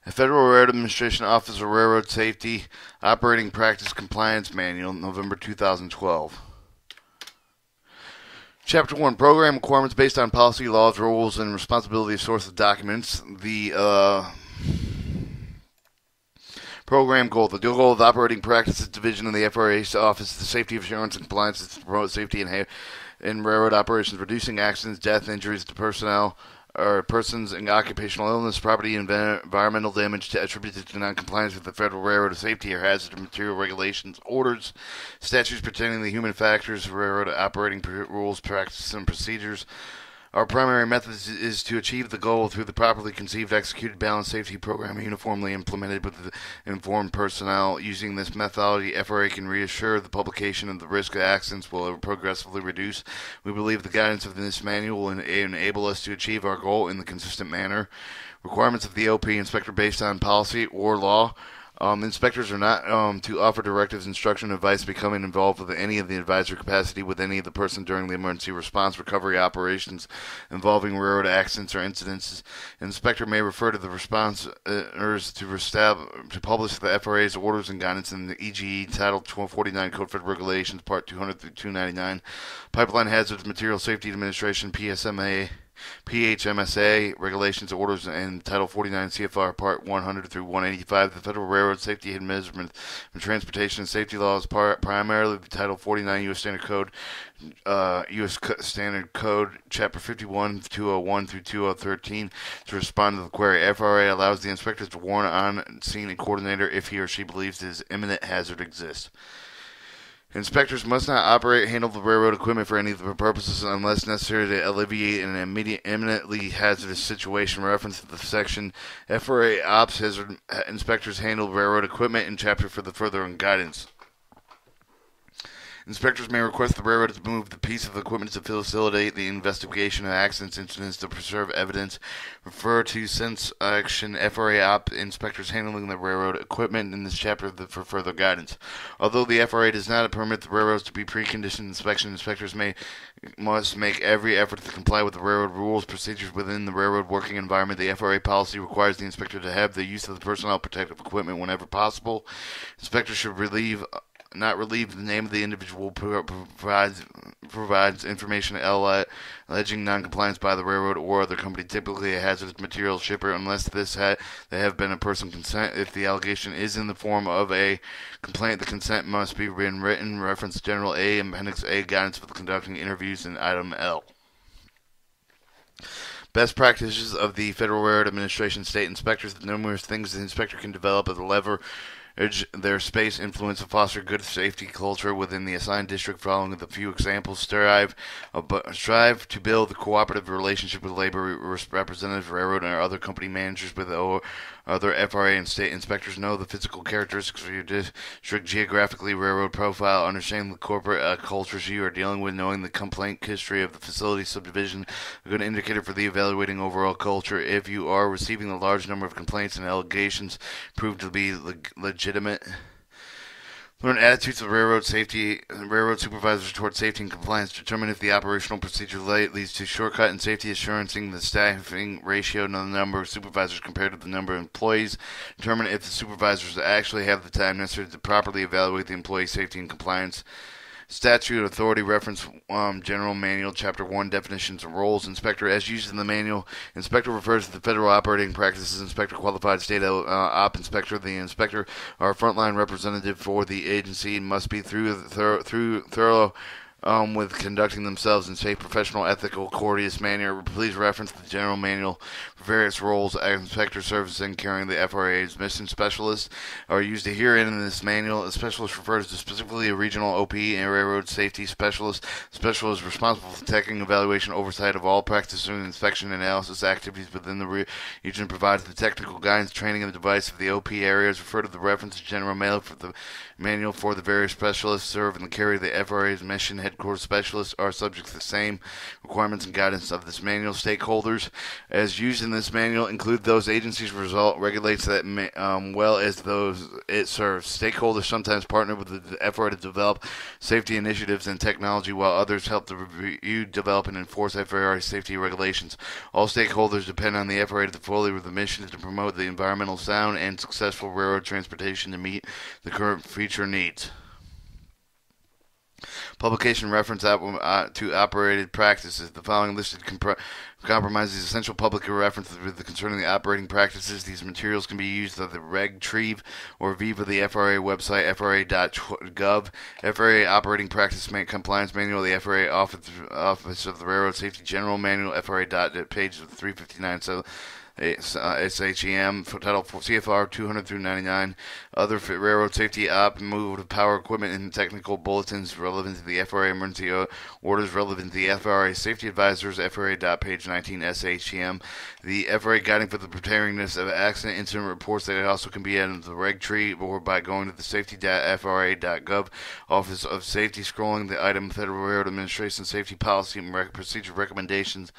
A Federal Railroad Administration Office of Railroad Safety Operating Practice Compliance Manual, November 2012. Chapter 1, Program Requirements based on policy, laws, rules, and responsibility of source of documents. The program goal. The goal of the Operating Practices Division of the FRA's Office of Safety, Assurance, and Compliance is to promote safety in railroad operations, reducing accidents, death, injuries to personnel, or persons, and occupational illness, property, and environmental damage attributed to noncompliance with the Federal Railroad Safety or Hazardous Material Regulations, orders, statutes pertaining to human factors, railroad operating rules, practices, and procedures. Our primary method is to achieve the goal through the properly conceived, executed, balanced safety program uniformly implemented with the informed personnel. Using this methodology, FRA can reassure the publication of the risk of accidents will progressively reduce. We believe the guidance of this manual will enable us to achieve our goal in the consistent manner. Requirements of the OP inspector based on policy or law. Inspectors are not to offer directives, instruction, advice, becoming involved with any of the advisory capacity with any of the person during the emergency response recovery operations involving railroad accidents or incidents. An inspector may refer to the responders to publish the FRA's orders and guidance in the EGE Title 1249 Code Federal Regulations Part 200 through 299, Pipeline Hazardous Material Safety Administration PHMSA regulations, orders, and Title 49 CFR Part 100 through 185, the Federal Railroad Safety Administration and Transportation and Safety Laws, primarily the Title 49 U.S. Standard Code, Chapter 51, 201 through 2013, to respond to the query. FRA allows the inspectors to warn on-scene coordinator if he or she believes his imminent hazard exists. Inspectors must not operate, handle the railroad equipment for any of the purposes unless necessary to alleviate an imminently hazardous situation. Reference to the section FRA Ops Hazard Inspectors handle railroad equipment in chapter for the further guidance. Inspectors may request the railroad to move the piece of equipment to facilitate the investigation of accidents, incidents, to preserve evidence. Refer to Sense Action FRA Op Inspectors handling the railroad equipment in this chapter for further guidance. Although the FRA does not permit the railroads to be preconditioned inspection, inspectors must make every effort to comply with the railroad rules, procedures within the railroad working environment. The FRA policy requires the inspector to have the use of the personnel protective equipment whenever possible. Inspectors should not relieve the name of the individual provides information alleging noncompliance by the railroad or other company, typically a hazardous materials shipper, unless they have been a person consent. If the allegation is in the form of a complaint, the consent must be written. Reference General A, Appendix A, Guidance for conducting interviews, in Item L. Best practices of the Federal Railroad Administration. State inspectors. The numerous things the inspector can develop as a lever their space influence to foster good safety culture within the assigned district. Following the few examples: strive to build a cooperative relationship with labor representatives, railroad, and other company managers with other FRA and state inspectors. Know the physical characteristics of your district, geographically, railroad profile, understanding the corporate cultures you are dealing with, knowing the complaint history of the facility subdivision, a good indicator for the evaluating overall culture. If you are receiving a large number of complaints and allegations prove to be legitimate. Learn attitudes of railroad supervisors toward safety and compliance. Determine if the operational procedure leads to shortcut in safety, assuring the staffing ratio of the number of supervisors compared to the number of employees. Determine if the supervisors actually have the time necessary to properly evaluate the employee safety and compliance. Statute Authority Reference General Manual, Chapter 1, Definitions and Roles. Inspector, as used in the manual, inspector refers to the Federal Operating Practices. Inspector, qualified state op inspector. The inspector, our frontline representative for the agency, and must be thorough with conducting themselves in safe, professional, ethical, courteous manner. Please reference the general manual for various roles. Inspector services and carrying the FRA's mission. Specialists are used herein in this manual. A specialist refers to specifically a regional OP and railroad safety specialist. Specialist is responsible for taking evaluation, oversight of all practice and inspection analysis activities within the region. Provides the technical guidance, training, and advice of the OP areas. Refer to the reference to general manual for the various specialists serve and carry the FRA's mission. headquarters specialists are subject to the same requirements and guidance of this manual. Stakeholders, as used in this manual, include those agencies regulates that well as those it serves. Stakeholders sometimes partner with the FRA to develop safety initiatives and technology, while others help to review, develop, and enforce FRA safety regulations. All stakeholders depend on the FRA to fully with the mission to promote the environmental sound and successful railroad transportation to meet the current future needs. Publication reference to operated practices. The following listed compromises essential public reference concerning the operating practices. These materials can be used at the RegTrieve or Viva the FRA website, fra.gov. FRA Operating Practice Compliance Manual, the FRA Office of the Railroad Safety General Manual, FRA. Page 359. So SHEM, Title CFR 200 through 99, other railroad safety op, move of power equipment, and technical bulletins relevant to the FRA emergency orders relevant to the FRA safety advisors, FRA. Page 19, SHEM. The FRA guiding for the preparedness of accident incident reports that it also can be added to the RegTree or by going to the safety.fra.gov Office of Safety, scrolling the item Federal Railroad Administration Safety Policy and Procedure Recommendations.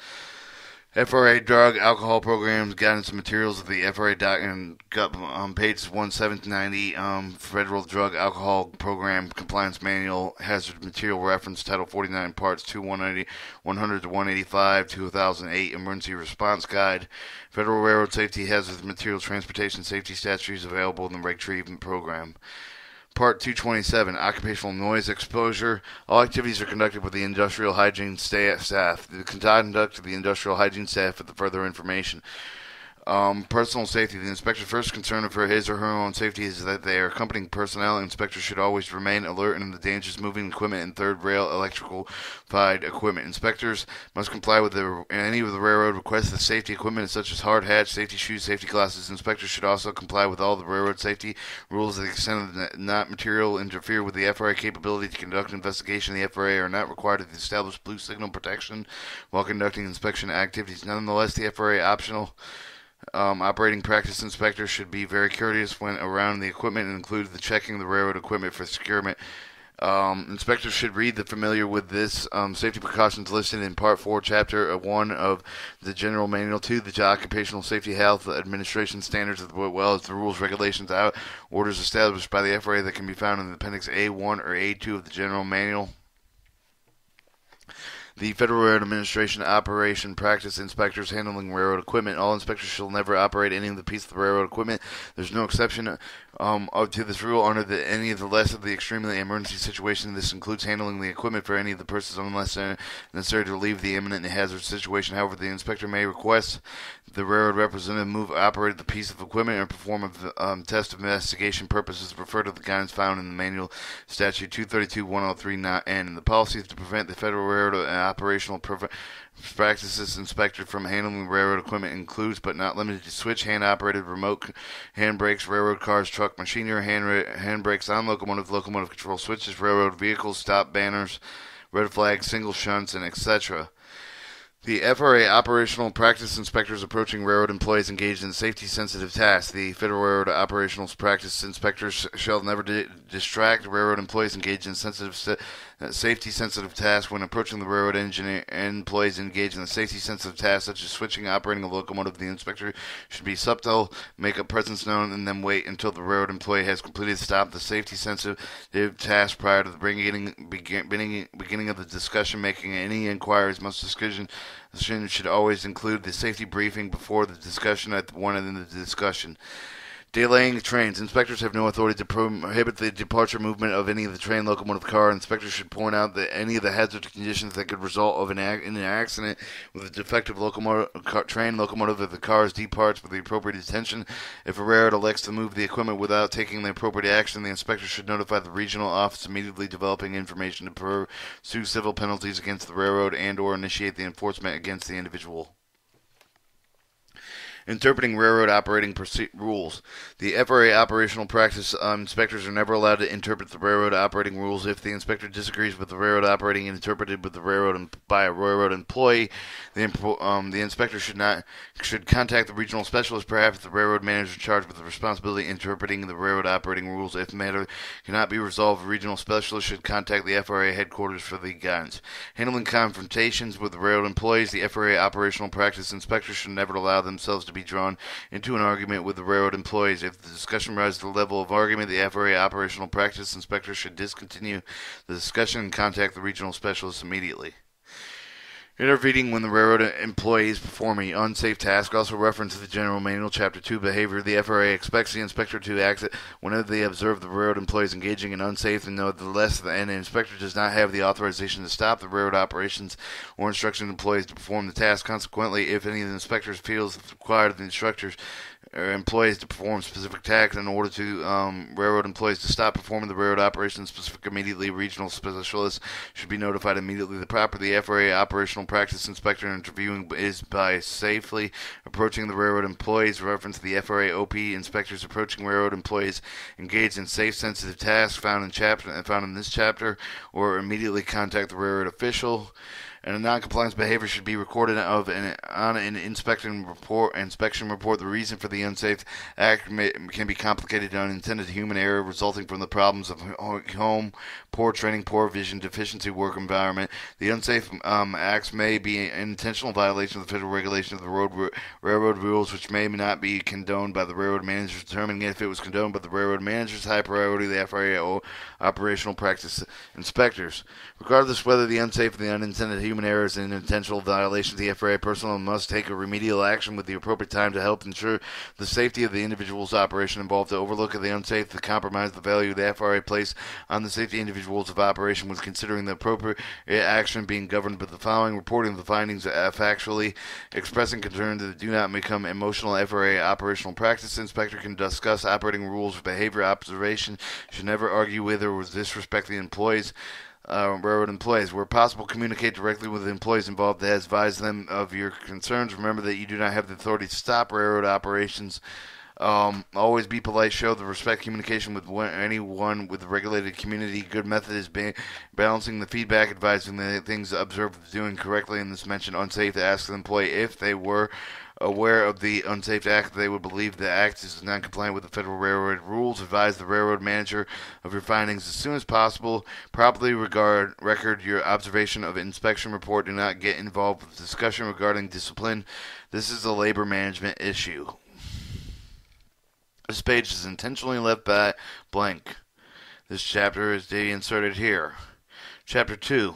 FRA Drug Alcohol Programs Guidance and Materials of the FRA on pages 1790. Federal Drug Alcohol Program Compliance Manual Hazard Material Reference Title 49 Parts 2 100 to 185 2008 Emergency Response Guide. Federal Railroad Safety Hazard Material Transportation Safety Statutes available in the RegTrieve program. Part 227, Occupational Noise Exposure. All activities are conducted with the industrial hygiene staff. Conduct of the industrial hygiene staff for the further information. Personal safety. The inspector's first concern for his or her own safety is that they are accompanying personnel. Inspectors should always remain alert in the dangers of moving equipment and third rail electrified equipment. Inspectors must comply with any of the railroad requests of safety equipment such as hard hats, safety shoes, safety glasses. Inspectors should also comply with all the railroad safety rules to the extent that not material interfere with the FRA capability to conduct an investigation. The FRA are not required to establish blue signal protection while conducting inspection activities. Nonetheless, the FRA optional operating practice inspectors should be very courteous when around the equipment and include the checking the railroad equipment for securement. Inspectors should read the familiar with this safety precautions listed in Part 4, Chapter 1 of the General Manual 2, the Occupational Safety Health Administration Standards, as well as the rules, regulations, orders established by the FRA that can be found in Appendix A1 or A2 of the General Manual. The Federal Railroad Administration Operation Practice Inspectors handling railroad equipment. All inspectors shall never operate any of the piece of the railroad equipment. There's no exception to this rule under any of the less of the extremely emergency situation. This includes handling the equipment for any of the persons unless necessary to relieve the imminent and hazardous situation. However, the inspector may request the railroad representative operate the piece of equipment or perform a test of investigation purposes. Refer to the guidance found in the manual statute 232-103-N. The policy to prevent the Federal Railroad operational practices inspected from handling railroad equipment includes but not limited to switch hand-operated remote hand brakes, railroad cars, truck machinery, hand brakes on locomotive control switches, railroad vehicles, stop banners, red flags, single shunts, and etc. The FRA operational practice inspectors approaching railroad employees engaged in safety-sensitive tasks. The Federal Railroad operational practice inspectors shall never distract railroad employees engaged in safety-sensitive tasks when approaching the railroad engineer and employees engaged in the safety-sensitive tasks such as switching, operating a locomotive. The inspector should be subtle, make a presence known, and then wait until the railroad employee has completed the safety-sensitive task prior to the beginning of the discussion. Making any inquiries, most discussion should always include the safety briefing before the discussion at one end of the discussion. Delaying trains. Inspectors have no authority to prohibit the departure movement of any of the train, locomotive, car. Inspectors should point out that any of the hazardous conditions that could result in an accident with a defective train, locomotive, if the cars departs with the appropriate attention. If a railroad elects to move the equipment without taking the appropriate action, the inspector should notify the regional office immediately, developing information to pursue civil penalties against the railroad and or initiate the enforcement against the individual. Interpreting railroad operating rules. The FRA operational practice inspectors are never allowed to interpret the railroad operating rules. If the inspector disagrees with the railroad operating and interpreted with the railroad by a railroad employee, the inspector should contact the regional specialist, perhaps the railroad manager charged with the responsibility of interpreting the railroad operating rules. If the matter cannot be resolved, the regional specialist should contact the FRA headquarters for the guidance. Handling confrontations with the railroad employees. The FRA operational practice inspectors should never allow themselves to be drawn into an argument with the railroad employees. If the discussion rises to the level of argument, the FRA operational practice inspector should discontinue the discussion and contact the regional specialist immediately. Intervening when the railroad employees perform an unsafe task. Also reference to the General Manual, Chapter 2, Behavior. The FRA expects the inspector to act whenever they observe the railroad employees engaging in unsafe and nevertheless an inspector does not have the authorization to stop the railroad operations or instruction employees to perform the task. Consequently, if any of the inspectors feels it's required of the instructors or employees to perform specific tasks in order to railroad employees to stop performing the railroad operations specific immediately, regional specialists should be notified immediately. The FRA operational practice inspector interviewing is by safely approaching the railroad employees. Reference to the FRA OP inspectors approaching railroad employees engaged in safe sensitive tasks found in this chapter, or immediately contact the railroad official. And a non-compliance behavior should be recorded on an inspection report. The reason for the unsafe act can be complicated unintended human error resulting from the problems of home, poor training, poor vision, deficiency work environment. The unsafe acts may be an intentional violation of the federal regulation of the railroad rules, which may not be condoned by the railroad manager. Determining if it was condoned by the railroad manager's high priority, the FRA operational practice inspectors. Regardless whether the unsafe or the unintended human errors and intentional violations, the FRA personnel must take a remedial action with the appropriate time to help ensure the safety of the individual's operation involved. To overlook the unsafe, to compromise the value the FRA place on the safety of individuals of operation was considering the appropriate action being governed by the following: reporting the findings factually, expressing concern that do not become emotional. FRA operational practice inspector can discuss operating rules, behavior, observation, should never argue with or disrespect the employees. Railroad employees. Where possible, communicate directly with the employees involved, advise them of your concerns. Remember that you do not have the authority to stop railroad operations. Always be polite, show the respect, communication with anyone with the regulated community. Good method is balancing the feedback, advising the things observed doing correctly in this mentioned unsafe. To ask the employee if they were aware of the unsafe act, they would believe the act is non-compliant with the federal railroad rules. Advise the railroad manager of your findings as soon as possible. Properly record your observation of inspection report. Do not get involved with discussion regarding discipline. This is a labor management issue. This page is intentionally left blank. This chapter is inserted here. Chapter 2.